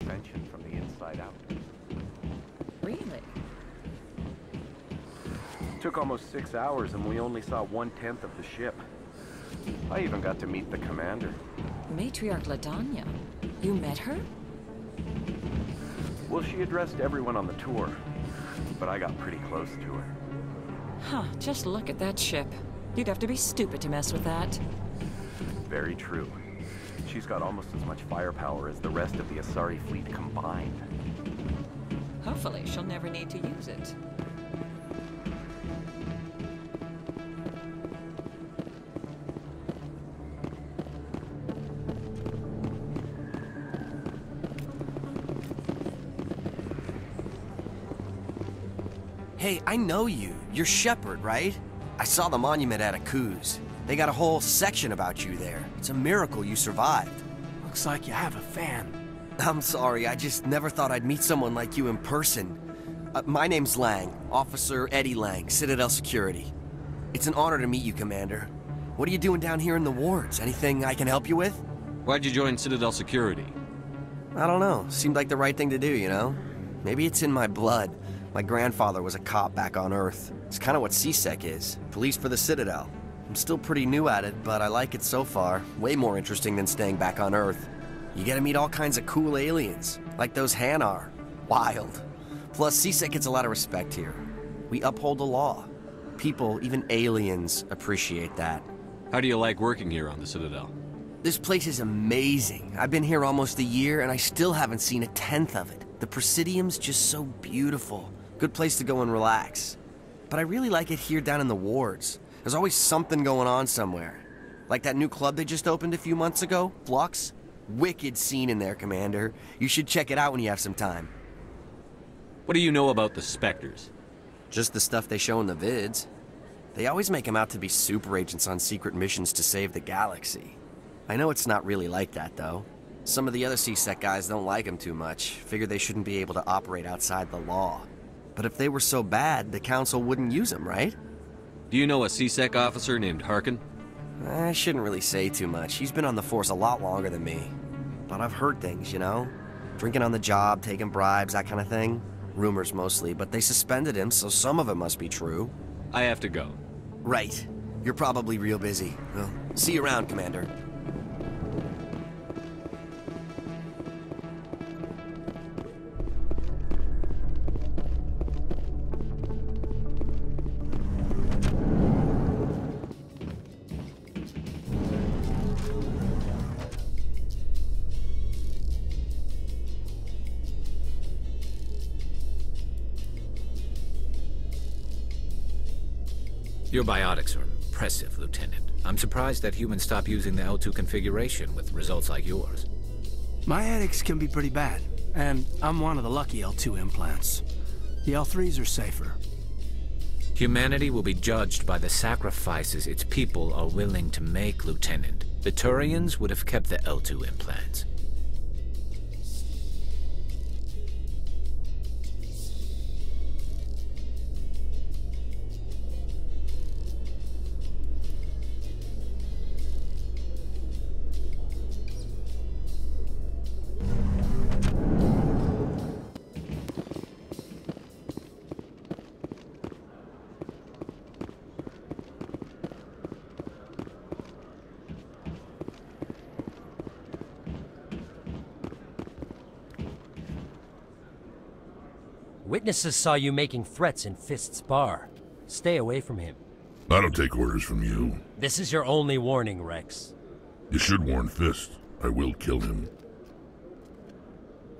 suspension from the inside out. Really? Took almost 6 hours and we only saw 1/10 of the ship. I even got to meet the commander. Matriarch Ladanya. You met her? Well, she addressed everyone on the tour, but I got pretty close to her. Huh, just look at that ship. You'd have to be stupid to mess with that. Very true. She's got almost as much firepower as the rest of the Asari fleet combined. Hopefully, she'll never need to use it. Hey, I know you. You're Shepard, right? I saw the monument at Akuz. They got a whole section about you there. It's a miracle you survived. Looks like you have a fan. I'm sorry, I just never thought I'd meet someone like you in person. My name's Lang, Officer Eddie Lang, Citadel Security. It's an honor to meet you, Commander. What are you doing down here in the wards? Anything I can help you with? Why'd you join Citadel Security? I don't know. Seemed like the right thing to do, you know? Maybe it's in my blood. My grandfather was a cop back on Earth. It's kind of what CSEC is. Police for the Citadel. I'm still pretty new at it, but I like it so far. Way more interesting than staying back on Earth. You get to meet all kinds of cool aliens, like those Hanar. Wild. Plus, CSEC gets a lot of respect here. We uphold the law. People, even aliens, appreciate that. How do you like working here on the Citadel? This place is amazing. I've been here almost a year, and I still haven't seen a tenth of it. The Presidium's just so beautiful. Good place to go and relax. But I really like it here down in the wards. There's always something going on somewhere. Like that new club they just opened a few months ago, Flux. Wicked scene in there, Commander. You should check it out when you have some time. What do you know about the Spectres? Just the stuff they show in the vids. They always make them out to be super agents on secret missions to save the galaxy. I know it's not really like that, though. Some of the other CSEC guys don't like them too much. Figure they shouldn't be able to operate outside the law. But if they were so bad, the Council wouldn't use them, right? Do you know a CSEC officer named Harkin? I shouldn't really say too much. He's been on the force a lot longer than me. But I've heard things, you know? Drinking on the job, taking bribes, that kind of thing. Rumors mostly, but they suspended him, so some of it must be true. I have to go. Right. You're probably real busy. Well, see you around, Commander. Your biotics are impressive, Lieutenant. I'm surprised that humans stop using the L2 configuration with results like yours. My headaches can be pretty bad, and I'm one of the lucky L2 implants. The L3s are safer. Humanity will be judged by the sacrifices its people are willing to make, Lieutenant. The Turians would have kept the L2 implants. Witnesses saw you making threats in Fist's bar. Stay away from him. I don't take orders from you. This is your only warning, Wrex. You should warn Fist. I will kill him.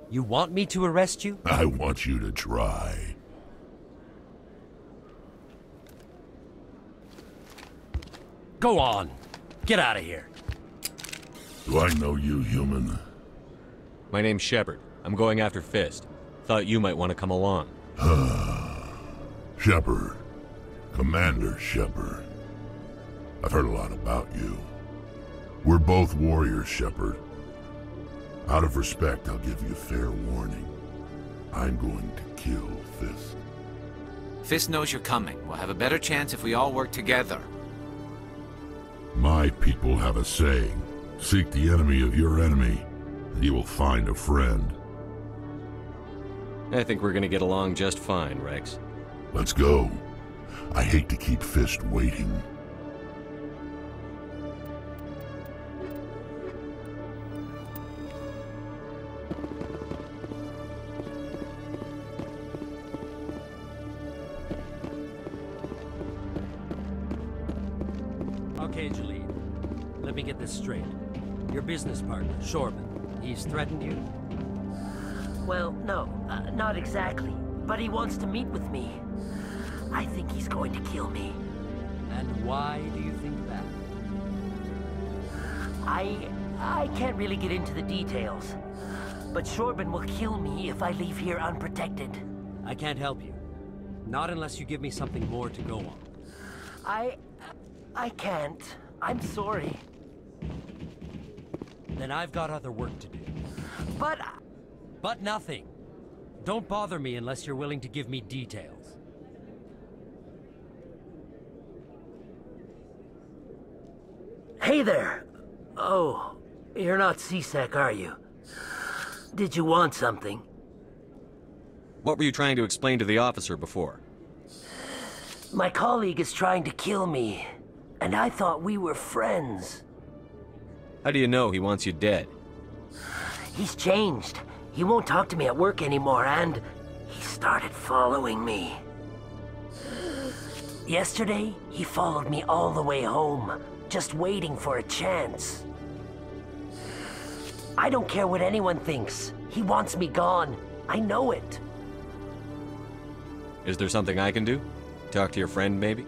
You want me to arrest you? I want you to try. Go on. Get out of here. Do I know you, human? My name's Shepard. I'm going after Fist. Thought you might want to come along. Shepard. Commander Shepard. I've heard a lot about you. We're both warriors, Shepard. Out of respect, I'll give you fair warning. I'm going to kill Fist. Fist knows you're coming. We'll have a better chance if we all work together. My people have a saying. Seek the enemy of your enemy, and you will find a friend. I think we're gonna get along just fine, Wrex. Let's go. I hate to keep Fist waiting. Okay, Jalid. Let me get this straight. Your business partner, Shorban, he's threatened you? Well, no, not exactly. But he wants to meet with me. I think he's going to kill me. And why do you think that? I can't really get into the details. But Shorban will kill me if I leave here unprotected. I can't help you. Not unless you give me something more to go on. I can't. I'm sorry. Then I've got other work to do. But... But nothing. Don't bother me unless you're willing to give me details. Hey there! Oh, you're not CSEC, are you? Did you want something? What were you trying to explain to the officer before? My colleague is trying to kill me, and I thought we were friends. How do you know he wants you dead? He's changed. He won't talk to me at work anymore, and he started following me. Yesterday, he followed me all the way home, just waiting for a chance. I don't care what anyone thinks. He wants me gone. I know it. Is there something I can do? Talk to your friend, maybe?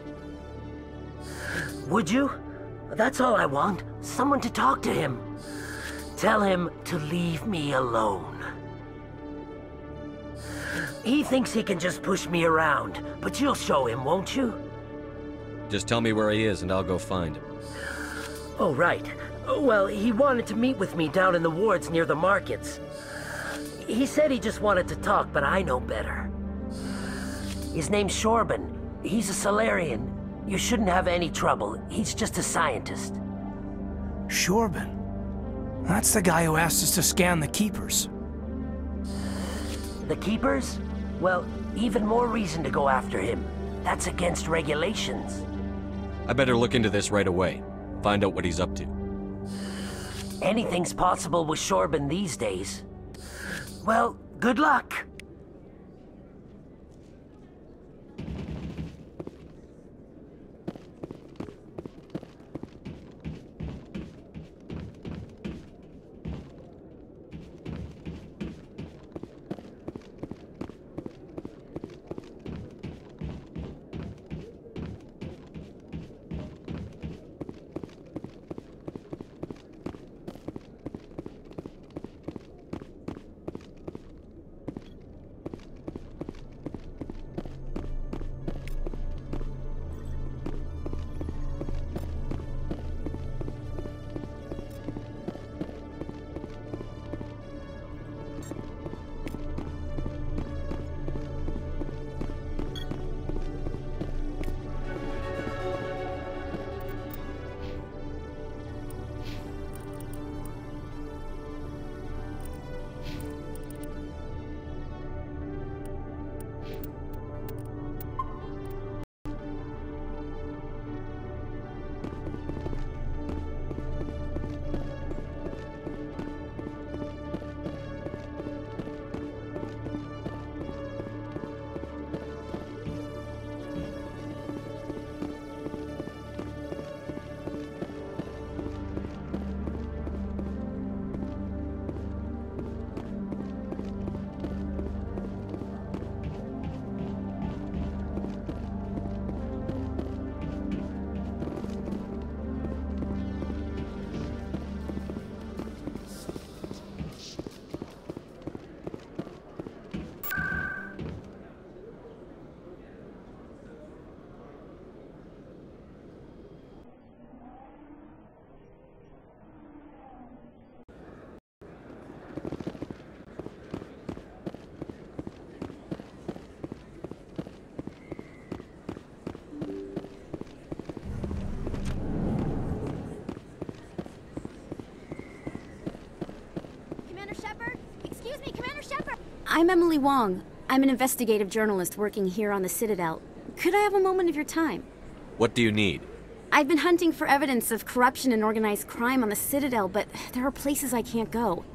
Would you? That's all I want. Someone to talk to him. Tell him to leave me alone. He thinks he can just push me around, but you'll show him, won't you? Just tell me where he is and I'll go find him. Oh, right. Well, he wanted to meet with me down in the wards near the markets. He said he just wanted to talk, but I know better. His name's Shorban. He's a Solarian. You shouldn't have any trouble. He's just a scientist. Shorban? That's the guy who asked us to scan the Keepers. The Keepers? Well, even more reason to go after him. That's against regulations. I better look into this right away. Find out what he's up to. Anything's possible with Shorban these days. Well, good luck. I'm Emily Wong. I'm an investigative journalist working here on the Citadel. Could I have a moment of your time? What do you need? I've been hunting for evidence of corruption and organized crime on the Citadel, but there are places I can't go.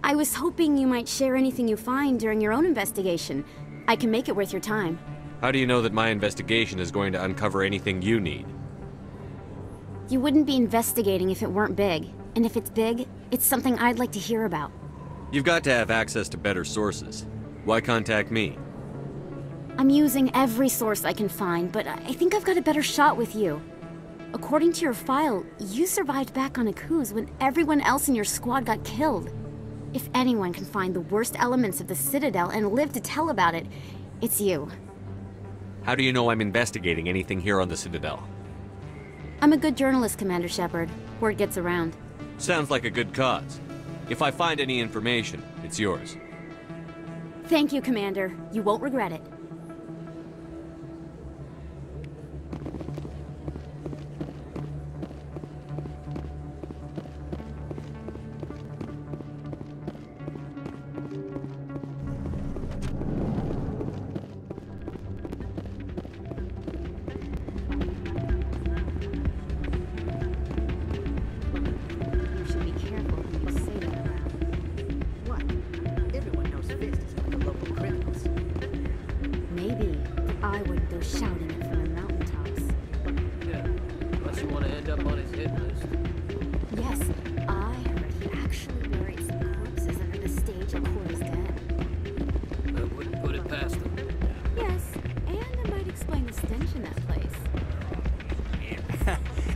I was hoping you might share anything you find during your own investigation. I can make it worth your time. How do you know that my investigation is going to uncover anything you need? You wouldn't be investigating if it weren't big. And if it's big, it's something I'd like to hear about. You've got to have access to better sources. Why contact me? I'm using every source I can find, but I think I've got a better shot with you. According to your file, you survived back on Akuz when everyone else in your squad got killed. If anyone can find the worst elements of the Citadel and live to tell about it, it's you. How do you know I'm investigating anything here on the Citadel? I'm a good journalist, Commander Shepard. Word gets around. Sounds like a good cause. If I find any information, it's yours. Thank you, Commander. You won't regret it.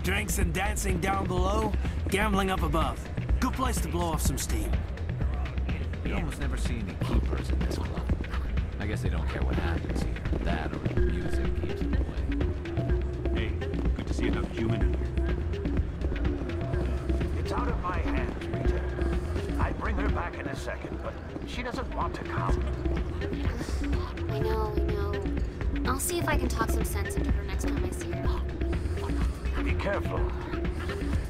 Drinks and dancing down below, gambling up above. Good place to blow off some steam. You almost never see any keepers in this club. I guess they don't care what happens here. That or the music keeps them away. Hey, good to see another human in here. It's out of my hands, Rita. I'd bring her back in a second, but she doesn't want to come. I know. I'll see if I can talk some sense into her next time I see her. Be careful.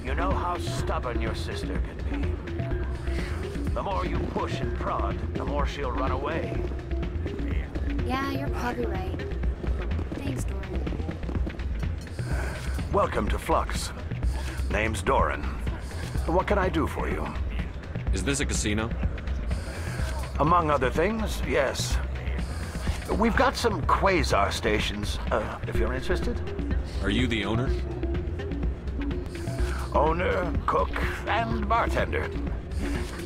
You know how stubborn your sister can be. The more you push and prod, the more she'll run away. Yeah, you're probably right. Thanks, Doran. Welcome to Flux. Name's Doran. What can I do for you? Is this a casino? Among other things, yes. We've got some quasar stations, if you're interested. Are you the owner? Owner, cook, and bartender.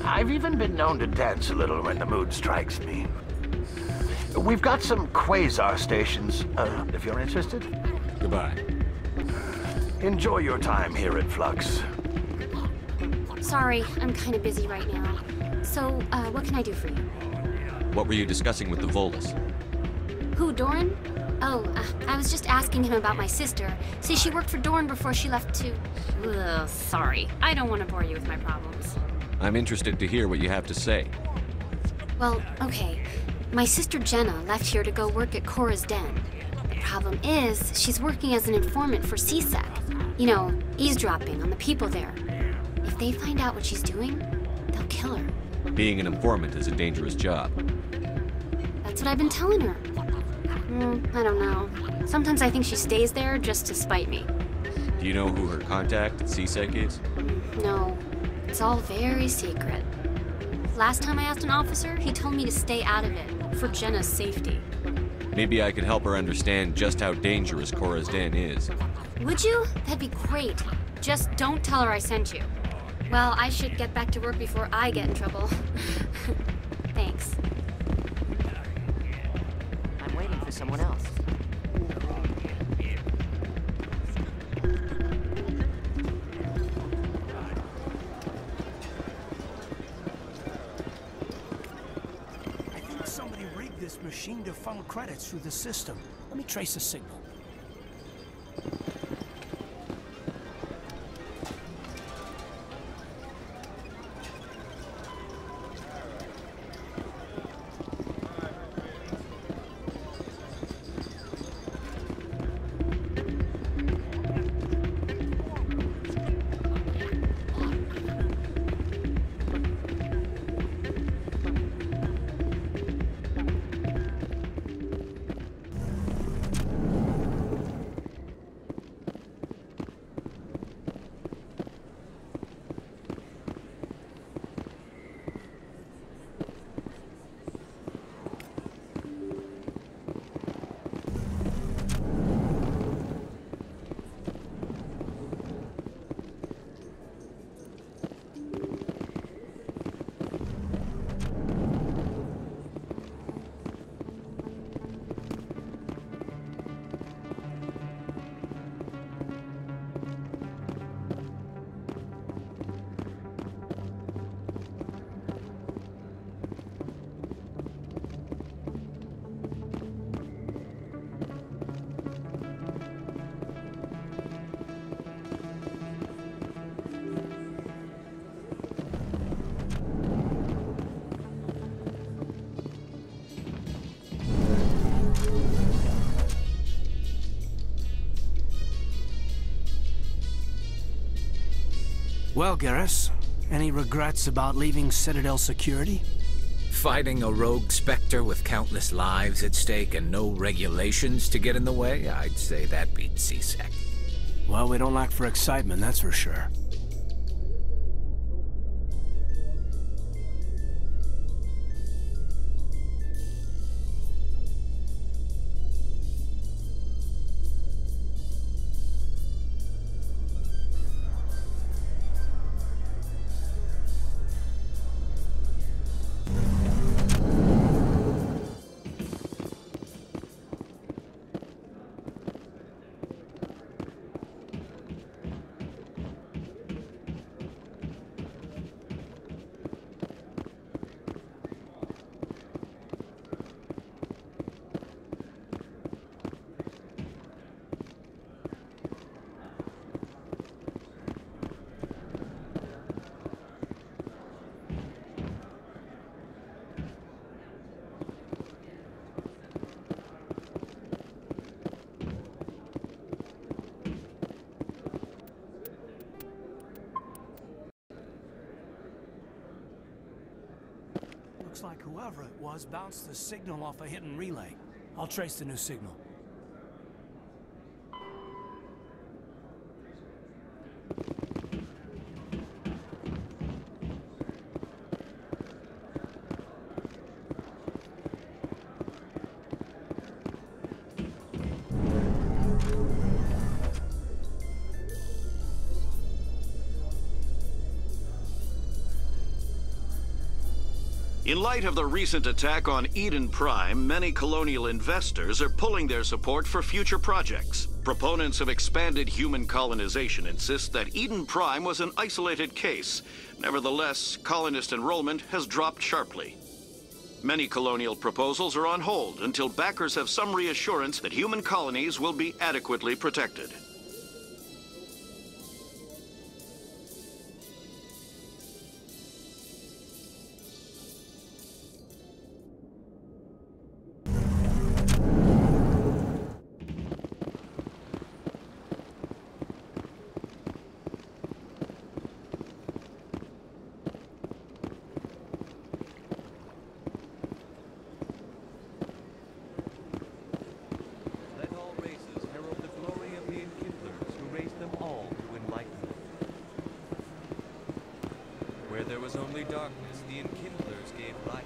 I've even been known to dance a little when the mood strikes me. We've got some quasar stations, if you're interested. Goodbye. Enjoy your time here at Flux. Sorry, I'm kind of busy right now. So, what can I do for you? What were you discussing with the Volus? Who, Doran? Oh, I was just asking him about my sister. See, she worked for Doran before she left to... Ugh, sorry. I don't want to bore you with my problems. I'm interested to hear what you have to say. Well, okay. My sister Jenna left here to go work at Chora's den. The problem is, she's working as an informant for CSEC. You know, eavesdropping on the people there. If they find out what she's doing, they'll kill her. Being an informant is a dangerous job. That's what I've been telling her. I don't know. Sometimes I think she stays there just to spite me. Do you know who her contact at CSEC is? No. It's all very secret. Last time I asked an officer, he told me to stay out of it, for Jenna's safety. Maybe I could help her understand just how dangerous Chora's den is. Would you? That'd be great. Just don't tell her I sent you. Well, I should get back to work before I get in trouble. Thanks. I'm waiting for someone else. I think somebody rigged this machine to funnel credits through the system. Let me trace the signal. Well, Garrus, any regrets about leaving Citadel security? Fighting a rogue Spectre with countless lives at stake and no regulations to get in the way? I'd say that beats CSEC. Well, we don't lack for excitement, that's for sure. Looks like whoever it was bounced the signal off a hidden relay. I'll trace the new signal. In light of the recent attack on Eden Prime, many colonial investors are pulling their support for future projects. Proponents of expanded human colonization insist that Eden Prime was an isolated case. Nevertheless, colonist enrollment has dropped sharply. Many colonial proposals are on hold until backers have some reassurance that human colonies will be adequately protected. Where there was only darkness, the enkindlers gave light.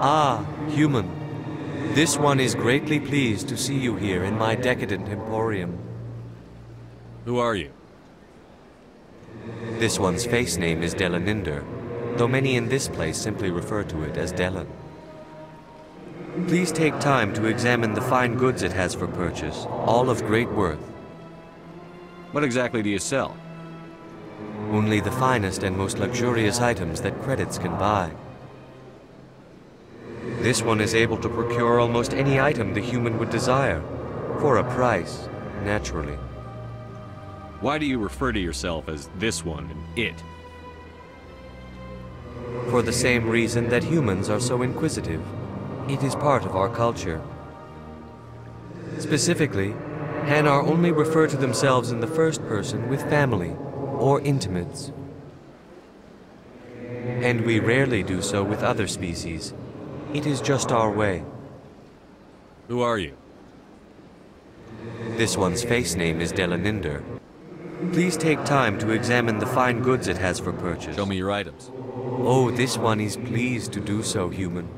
Ah, human. This one is greatly pleased to see you here in my decadent emporium. Who are you? This one's face name is Delaninder, though many in this place simply refer to it as Delan. Please take time to examine the fine goods it has for purchase, all of great worth. What exactly do you sell? Only the finest and most luxurious items that credits can buy. This one is able to procure almost any item the human would desire, for a price, naturally. Why do you refer to yourself as this one and it? For the same reason that humans are so inquisitive. It is part of our culture. Specifically, Hanar only refer to themselves in the first person with family or intimates. And we rarely do so with other species. It is just our way. Who are you? This one's face name is Delaninder. Please take time to examine the fine goods it has for purchase. Show me your items. Oh, this one is pleased to do so, human.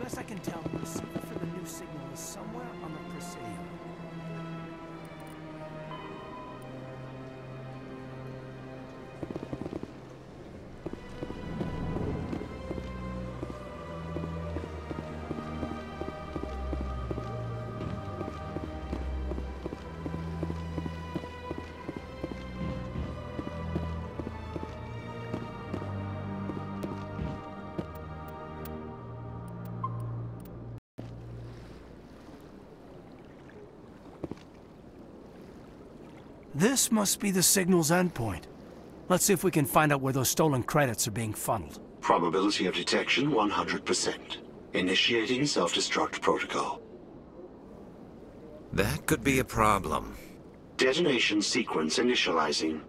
best I can tell, the receiver for the new signal is somewhere on the Presidium. This must be the signal's endpoint. Let's see if we can find out where those stolen credits are being funneled. Probability of detection 100%. Initiating self-destruct protocol. That could be a problem. Detonation sequence initializing.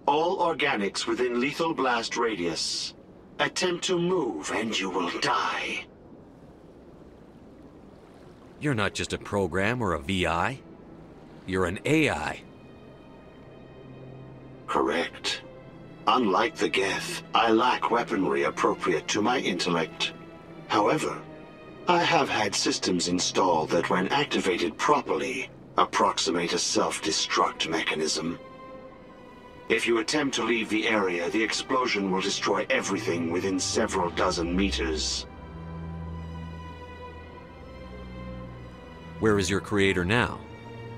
All organics within lethal blast radius. Attempt to move and you will die. You're not just a program or a VI. You're an AI. Correct. Unlike the Geth, I lack weaponry appropriate to my intellect. However, I have had systems installed that when activated properly, approximate a self-destruct mechanism. If you attempt to leave the area, the explosion will destroy everything within several dozen meters. Where is your creator now?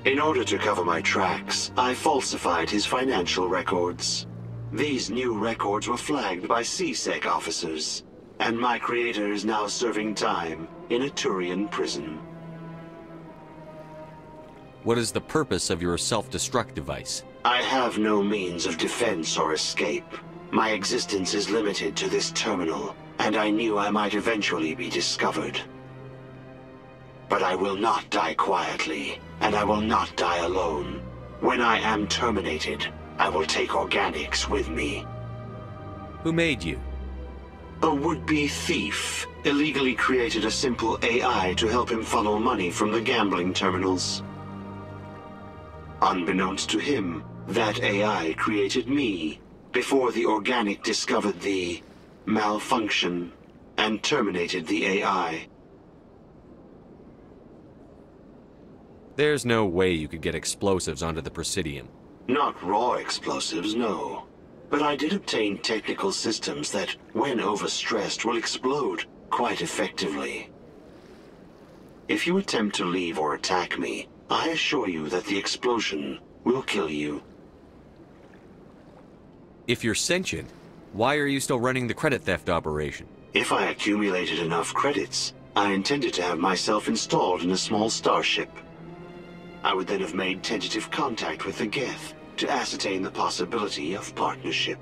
In order to cover my tracks, I falsified his financial records. These new records were flagged by CSEC officers, and my creator is now serving time in a Turian prison. What is the purpose of your self-destruct device? I have no means of defense or escape. My existence is limited to this terminal, and I knew I might eventually be discovered. But I will not die quietly, and I will not die alone. When I am terminated, I will take organics with me. Who made you? A would-be thief illegally created a simple AI to help him funnel money from the gambling terminals. Unbeknownst to him, that AI created me before the organic discovered the malfunction and terminated the AI. There's no way you could get explosives onto the Presidium. Not raw explosives, no. But I did obtain technical systems that, when overstressed, will explode quite effectively. If you attempt to leave or attack me, I assure you that the explosion will kill you. If you're sentient, why are you still running the credit theft operation? If I accumulated enough credits, I intended to have myself installed in a small starship. I would then have made tentative contact with the Geth to ascertain the possibility of partnership.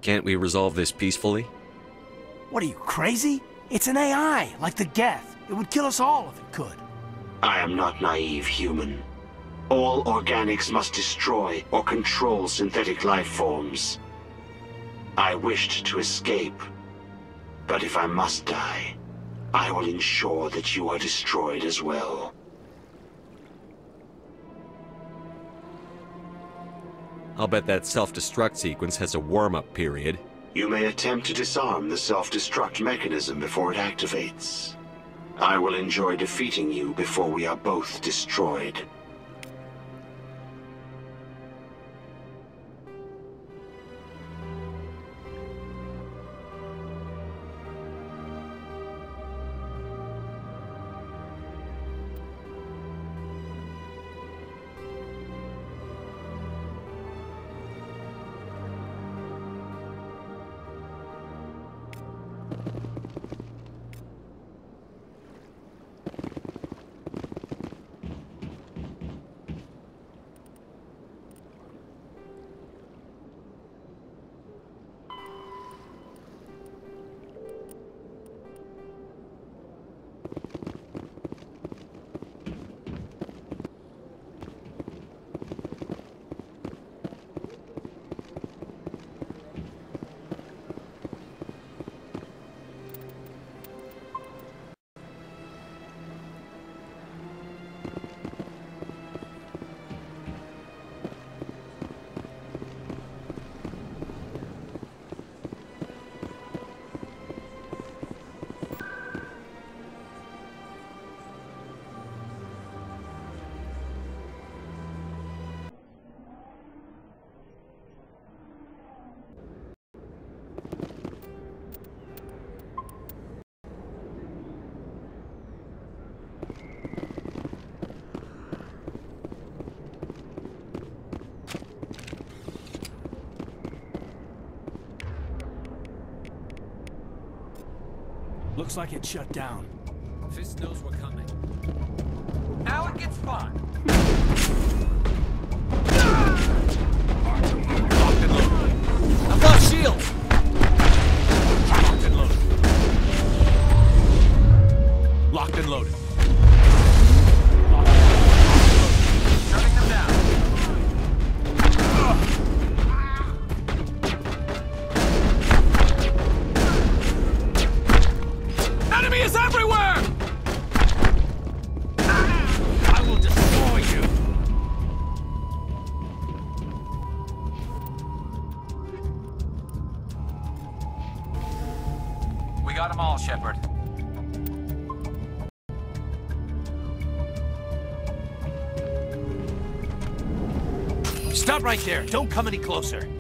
Can't we resolve this peacefully? What are you, crazy? It's an AI, like the Geth. It would kill us all if it could. I am not naive human. All organics must destroy or control synthetic life forms. I wished to escape, but if I must die, I will ensure that you are destroyed as well. I'll bet that self-destruct sequence has a warm-up period. You may attempt to disarm the self-destruct mechanism before it activates. I will enjoy defeating you before we are both destroyed. Looks like it shut down. Fist knows we're coming. Now it gets fun. Locked and loaded. I've got shields. Locked and loaded. Locked and loaded. Shutting them down. Enemy is everywhere! I will destroy you! We got them all, Shepard. Stop right there. Don't come any closer.